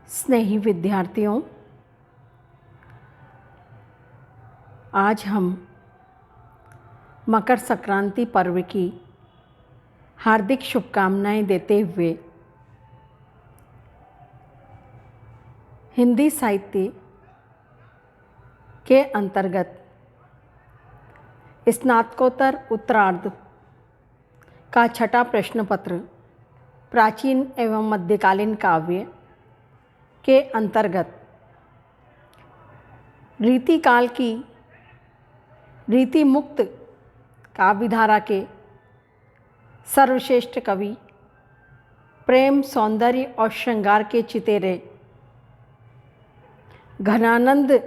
स्नेही विद्यार्थियों, आज हम मकर संक्रांति पर्व की हार्दिक शुभकामनाएं देते हुए हिंदी साहित्य के अंतर्गत स्नातकोत्तर उत्तरार्ध का छठा प्रश्न पत्र प्राचीन एवं मध्यकालीन काव्य के अंतर्गत रीतिकाल की रीति मुक्त काव्यधारा के सर्वश्रेष्ठ कवि, प्रेम, सौंदर्य और श्रृंगार के चितेरे घनानंद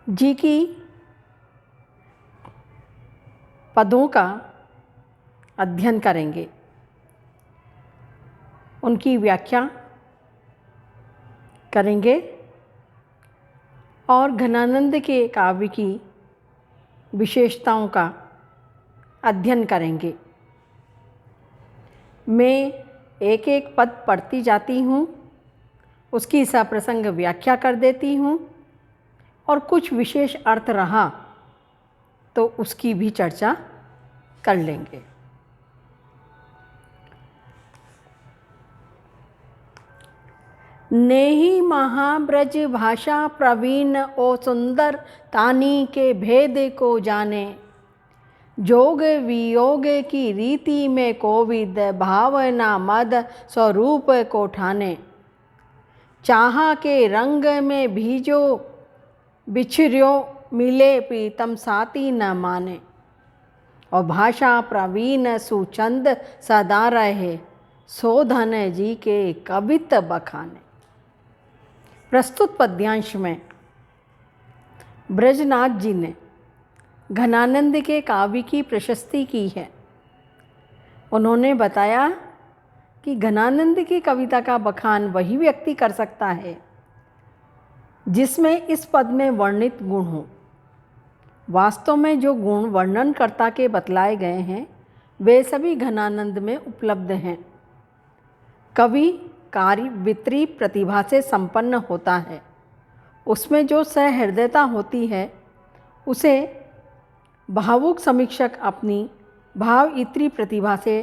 जी की पदों का अध्ययन करेंगे, उनकी व्याख्या करेंगे और घनानंद के काव्य की विशेषताओं का अध्ययन करेंगे। मैं एक एक पद पढ़ती जाती हूँ, उसकी सप्रसंग व्याख्या कर देती हूँ और कुछ विशेष अर्थ रहा तो उसकी भी चर्चा कर लेंगे। नेहि महाब्रज भाषा प्रवीण ओ सुंदर तानी के भेद को जाने, जोग वियोग की रीति में कोविद भावना मद स्वरूप को ठाने, चाहा के रंग में भीजो बिछड़ो मिले प्रीतम साथी न माने, और भाषा प्रवीण सुचंद सदा रहे सोधन जी के कवित बखाने। प्रस्तुत पद्यांश में ब्रजनाथ जी ने घनानंद के काव्य की प्रशस्ति की है। उन्होंने बताया कि घनानंद की कविता का बखान वही व्यक्ति कर सकता है जिसमें इस पद में वर्णित गुण हो। वास्तव में जो गुण वर्णनकर्ता के बतलाए गए हैं वे सभी घनानंद में उपलब्ध हैं। कवि कार्य वितरी प्रतिभा से संपन्न होता है, उसमें जो सहृदयता होती है उसे भावुक समीक्षक अपनी भाव इतरी प्रतिभा से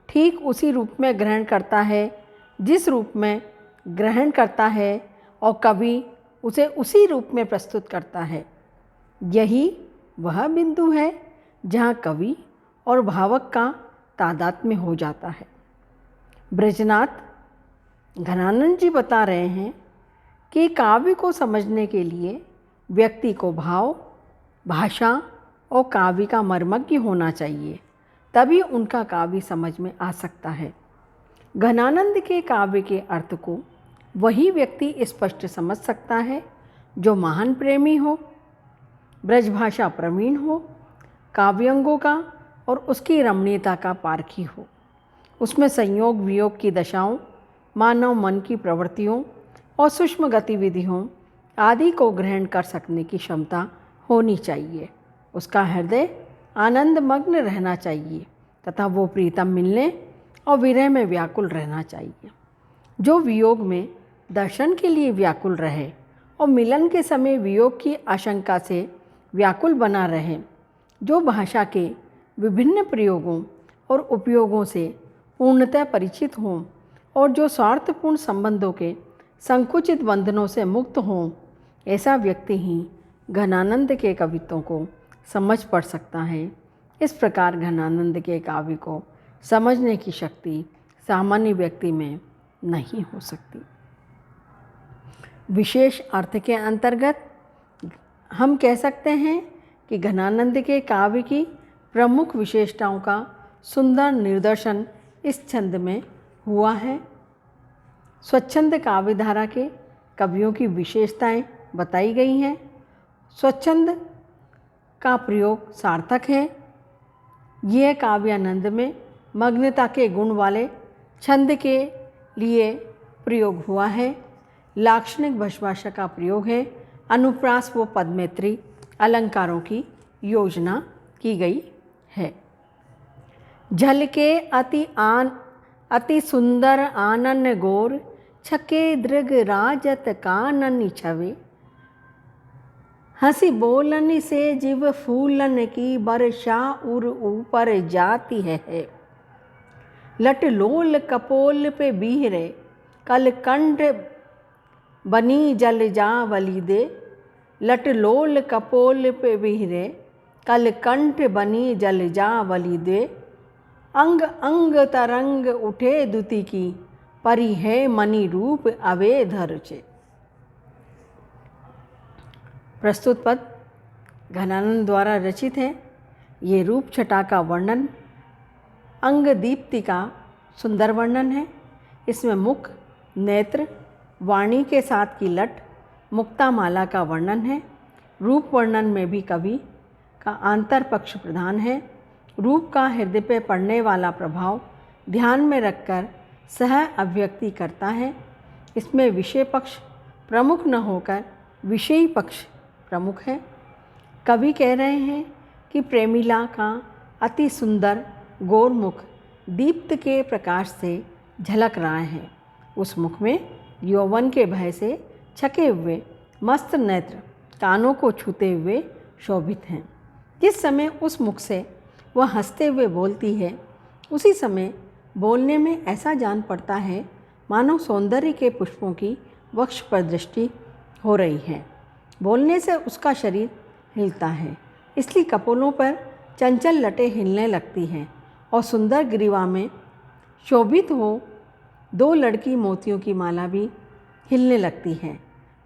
ठीक उसी रूप में ग्रहण करता है जिस रूप में ग्रहण करता है, और कवि उसे उसी रूप में प्रस्तुत करता है। यही वह बिंदु है जहाँ कवि और भावक का तादात्म्य हो जाता है। ब्रजनाथ घनानंद जी बता रहे हैं कि काव्य को समझने के लिए व्यक्ति को भाव, भाषा और काव्य का मर्मज्ञ होना चाहिए, तभी उनका काव्य समझ में आ सकता है। घनानंद के काव्य के अर्थ को वही व्यक्ति स्पष्ट समझ सकता है जो महान प्रेमी हो, ब्रजभाषा प्रवीण हो, काव्यांगों का और उसकी रमणीयता का पारखी हो, उसमें संयोग वियोग की दशाओं, मानव मन की प्रवृत्तियों और सूक्ष्म गतिविधियों आदि को ग्रहण कर सकने की क्षमता होनी चाहिए। उसका हृदय आनंदमग्न रहना चाहिए तथा वो प्रीतम मिलने और विरह में व्याकुल रहना चाहिए। जो वियोग में दर्शन के लिए व्याकुल रहे और मिलन के समय वियोग की आशंका से व्याकुल बना रहे, जो भाषा के विभिन्न प्रयोगों और उपयोगों से पूर्णतः परिचित हों और जो स्वार्थपूर्ण संबंधों के संकुचित बंधनों से मुक्त हों, ऐसा व्यक्ति ही घनानंद के कवित्वों को समझ पड़ सकता है। इस प्रकार घनानंद के काव्य को समझने की शक्ति सामान्य व्यक्ति में नहीं हो सकती। विशेष अर्थ के अंतर्गत हम कह सकते हैं कि घनानंद के काव्य की प्रमुख विशेषताओं का सुंदर निदर्शन इस छंद में हुआ है। स्वच्छंद काव्यधारा के कवियों की विशेषताएं बताई गई हैं। स्वच्छंद का प्रयोग सार्थक है। यह काव्यानंद में मग्नता के गुण वाले छंद के लिए प्रयोग हुआ है। लाक्षणिक भाषा का प्रयोग है। अनुप्रास व पदमेत्री अलंकारों की योजना की गई है। झलके अति सुंदर आनन गोर, छके दृग राजत कानन छवे, हंसी बोलन से जीव फूलन की वर्षा उर ऊपर जाती है। लट लोल कपोल पे बीहरे कल कंठ बनी जल जावली दे, लट लोल कपोल पे बीहरे कल कंठ बनी जल जावली दे, अंग अंग तरंग उठे दुति की परि है मणि रूप अवेधर चे। प्रस्तुत पद घनानंद द्वारा रचित है। ये रूप छटा का वर्णन, अंग दीप्ति का सुंदर वर्णन है। इसमें मुख, नेत्र, वाणी के साथ की लट, मुक्तामाला का वर्णन है। रूप वर्णन में भी कवि का आंतर पक्ष प्रधान है। रूप का हृदय पे पड़ने वाला प्रभाव ध्यान में रखकर सह अभिव्यक्ति करता है। इसमें विषय पक्ष प्रमुख न होकर विषयी पक्ष प्रमुख है। कवि कह रहे हैं कि प्रेमिला का अति सुंदर गोरमुख दीप्त के प्रकाश से झलक रहा है। उस मुख में यौवन के भय से छके हुए मस्त नेत्र कानों को छूते हुए शोभित हैं। जिस समय उस मुख से वह हंसते हुए बोलती है, उसी समय बोलने में ऐसा जान पड़ता है मानो सौंदर्य के पुष्पों की वक्ष पर दृष्टि हो रही है। बोलने से उसका शरीर हिलता है, इसलिए कपोलों पर चंचल लटें हिलने लगती हैं और सुंदर ग्रीवा में शोभित हो दो लड़की मोतियों की माला भी हिलने लगती है।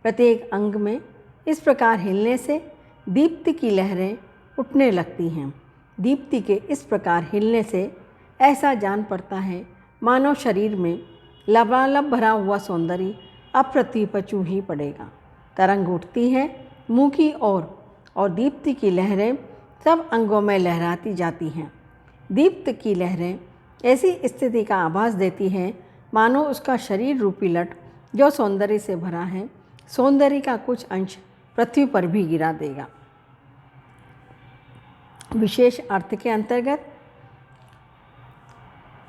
प्रत्येक अंग में इस प्रकार हिलने से दीप्ति की लहरें उठने लगती हैं। दीप्ति के इस प्रकार हिलने से ऐसा जान पड़ता है मानो शरीर में लबालब भरा हुआ सौंदर्य अब पृथ्वी पर चूँ ही पड़ेगा। तरंग उठती है मुँह की ओर और दीप्ति की लहरें सब अंगों में लहराती जाती हैं। दीप्त की लहरें ऐसी स्थिति का आभास देती हैं मानो उसका शरीर रूपी लट जो सौंदर्य से भरा है, सौंदर्य का कुछ अंश पृथ्वी पर भी गिरा देगा। विशेष अर्थ के अंतर्गत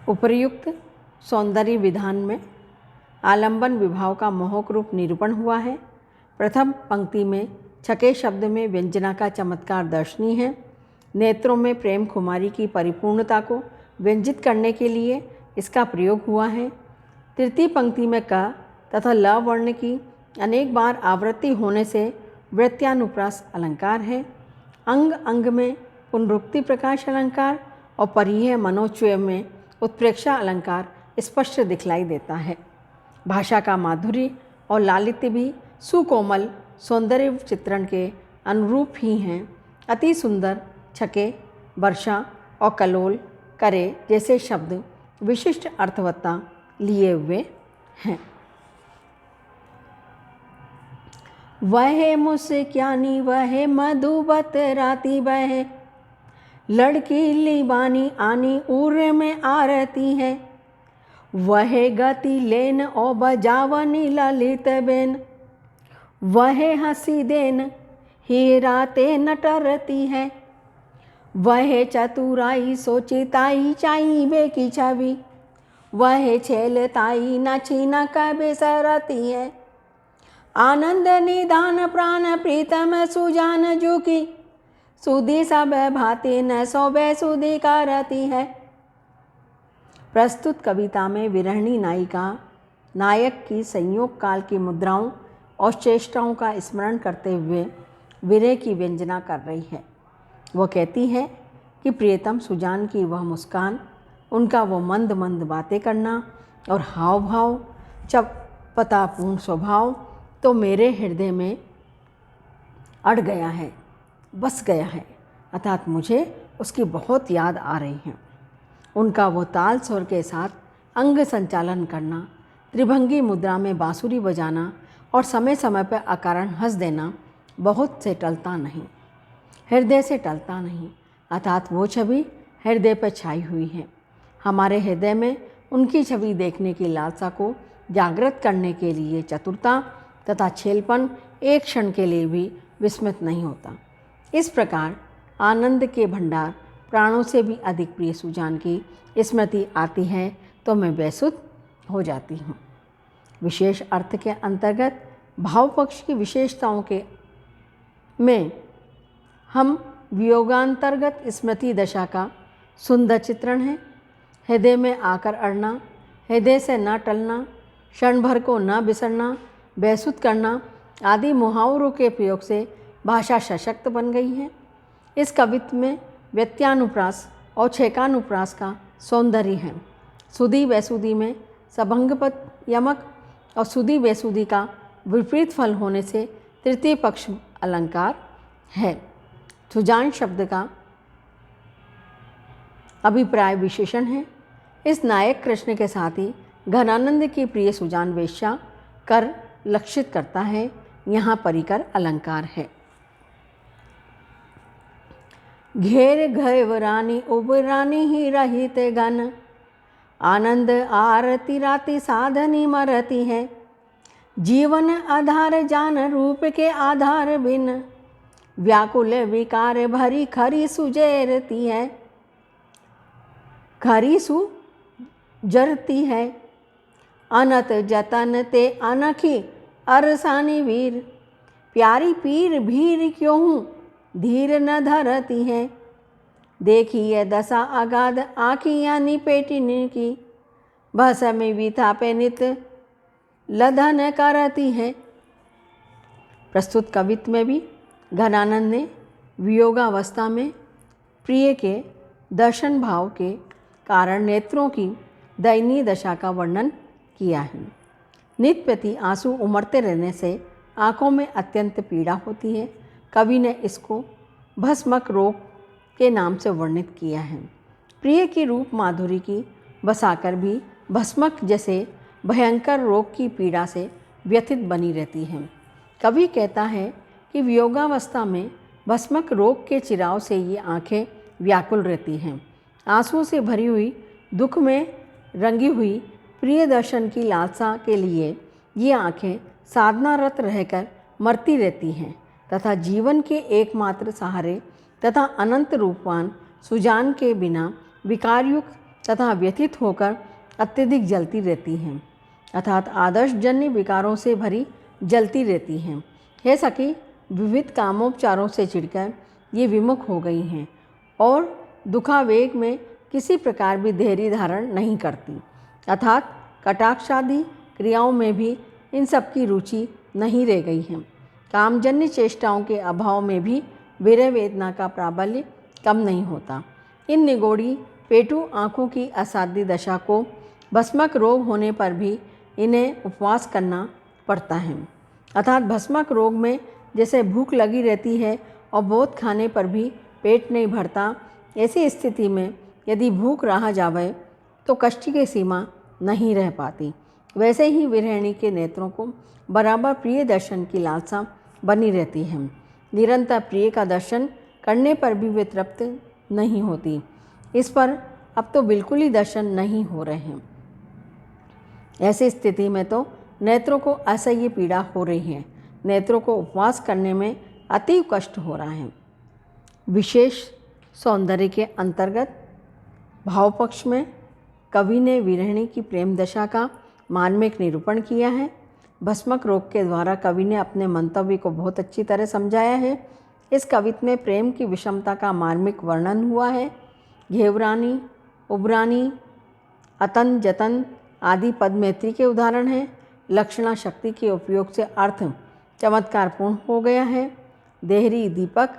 उपर्युक्त सौंदर्य विधान में आलंबन विभाव का मोहक रूप निरूपण हुआ है। प्रथम पंक्ति में छके शब्द में व्यंजना का चमत्कार दर्शनीय है। नेत्रों में प्रेम खुमारी की परिपूर्णता को व्यंजित करने के लिए इसका प्रयोग हुआ है। तृतीय पंक्ति में क तथा ल वर्ण की अनेक बार आवृत्ति होने से वृत्यानुप्रास अलंकार है। अंग अंग में पुनरुक्ति प्रकाश अलंकार और परिह मनोच्वय में उत्प्रेक्षा अलंकार स्पष्ट दिखलाई देता है। भाषा का माधुर्य और लालित्य भी सुकोमल सौंदर्य चित्रण के अनुरूप ही हैं। अति सुंदर छके, वर्षा और कलोल, करे जैसे शब्द विशिष्ट अर्थवत्ता लिए हुए हैं। वह मुस्क्यानी वह मधुबत राती वह, लड़की लीबानी आनी उर में आरती है। वह गति लेन ओ बजावनी ललित बेन, वह हंसी देन हीराते नटरती है। वह चतुराई सोचिताई चाई बे की छवि, वह छेलताई नाची न कबे सरती है। आनंद निदान प्राण प्रीतम सुजान जुकी, सुधी सब भांति न सोबे सुधी करती है। प्रस्तुत कविता में विरहणी नायिका नायक की संयोग काल की मुद्राओं और चेष्टाओं का स्मरण करते हुए विरह की व्यंजना कर रही है। वह कहती है कि प्रियतम सुजान की वह मुस्कान, उनका वो मंद मंद बातें करना और हाव भाव, चपतापूर्ण स्वभाव तो मेरे हृदय में अड़ गया है, बस गया है, अर्थात मुझे उसकी बहुत याद आ रही है। उनका वो ताल स्वर के साथ अंग संचालन करना, त्रिभंगी मुद्रा में बांसुरी बजाना और समय समय पर अकारण हंस देना बहुत से टलता नहीं, हृदय से टलता नहीं, अर्थात वो छवि हृदय पर छाई हुई है। हमारे हृदय में उनकी छवि देखने की लालसा को जागृत करने के लिए चतुरता तथा छेलपन एक क्षण के लिए भी विस्मित नहीं होता। इस प्रकार आनंद के भंडार प्राणों से भी अधिक प्रिय सुजान की स्मृति आती है तो मैं बेसुध हो जाती हूँ। विशेष अर्थ के अंतर्गत भाव पक्ष की विशेषताओं के में हम वियोगांतर्गत स्मृति दशा का सुंदर चित्रण है। हृदय में आकर अड़ना, हृदय से न टलना, क्षण भर को न बिसरना, बेसुध करना आदि मुहावरों के प्रयोग से भाषा सशक्त बन गई है। इस कवित्व में व्यत्यानुप्रास और छेकानुप्रास का सौंदर्य है। सुधी वैसुधी में सभंगपद यमक और सुधी वैसुधी का विपरीत फल होने से तृतीय पक्ष अलंकार है। सुजान शब्द का अभिप्राय विशेषण है। इस नायक कृष्ण के साथ ही घनानंद की प्रिय सुजान वेश्या कर लक्षित करता है। यहाँ परिकर अलंकार है। घेर घैवरानी उबरानी ही रहित गन, आनंद आरती राति साधनी मरती है। जीवन आधार जान रूप के आधार बिन, व्याकुल विकार भरी खरी सुजेरती है। खरी सुजरती है। अनत जतन ते अनखी अरसानी वीर, प्यारी पीर भीर क्यों हूँ धीर न धरती है। देखिए दशा अगाध आँखियाँ निपेटिन की, भसम विथापे नित लधन करती है। प्रस्तुत कवित्व में भी घनानंद ने वियोगावस्था में प्रिय के दर्शन भाव के कारण नेत्रों की दयनीय दशा का वर्णन किया है। नित प्रति आंसू उमड़ते रहने से आँखों में अत्यंत पीड़ा होती है। कवि ने इसको भस्मक रोग के नाम से वर्णित किया है। प्रिय की रूप माधुरी की बसाकर भी भस्मक जैसे भयंकर रोग की पीड़ा से व्यथित बनी रहती है। कवि कहता है कि वियोगावस्था में भस्मक रोग के चिराव से ये आँखें व्याकुल रहती हैं। आंसुओं से भरी हुई, दुख में रंगी हुई प्रिय दर्शन की लालसा के लिए ये आँखें साधनारत रहकर मरती रहती हैं तथा जीवन के एकमात्र सहारे तथा अनंत रूपवान सुजान के बिना विकारयुक्त तथा व्यथित होकर अत्यधिक जलती रहती हैं, अर्थात आदर्शजन्य विकारों से भरी जलती रहती हैं। हे सखी, विविध कामोपचारों से चिढ़कर ये विमुख हो गई हैं और दुखावेग में किसी प्रकार भी धैर्य धारण नहीं करती, अर्थात कटाक्षादि क्रियाओं में भी इन सब की रुचि नहीं रह गई है। कामजन्य चेष्टाओं के अभाव में भी विरह वेदना का प्राबल्य कम नहीं होता। इन निगोड़ी पेटू आँखों की असाध्य दशा को भस्मक रोग होने पर भी इन्हें उपवास करना पड़ता है, अर्थात भस्मक रोग में जैसे भूख लगी रहती है और बहुत खाने पर भी पेट नहीं भरता, ऐसी स्थिति में यदि भूख रहा जावे तो कष्ट की सीमा नहीं रह पाती। वैसे ही विरहिणी के नेत्रों को बराबर प्रिय दर्शन की लालसा बनी रहती है। निरंतर प्रिय का दर्शन करने पर भी वे तृप्त नहीं होती। इस पर अब तो बिल्कुल ही दर्शन नहीं हो रहे हैं। ऐसी स्थिति में तो नेत्रों को असह्य पीड़ा हो रही है। नेत्रों को उपवास करने में अति कष्ट हो रहा है। विशेष सौंदर्य के अंतर्गत भाव पक्ष में कवि ने विरहिणी की प्रेम दशा का मार्मिक निरूपण किया है। भस्मक रोग के द्वारा कवि ने अपने मंतव्य को बहुत अच्छी तरह समझाया है। इस कवित्व में प्रेम की विषमता का मार्मिक वर्णन हुआ है। घेवरानी, उबरानी, अतन, जतन आदि पद मैत्री के उदाहरण हैं। लक्षणा शक्ति के उपयोग से अर्थ चमत्कारपूर्ण हो गया है। देहरी दीपक,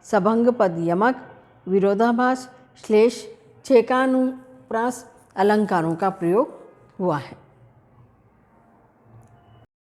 सभंग पद यमक, विरोधाभास, श्लेष, छेकानुप्रास अलंकारों का प्रयोग हुआ है।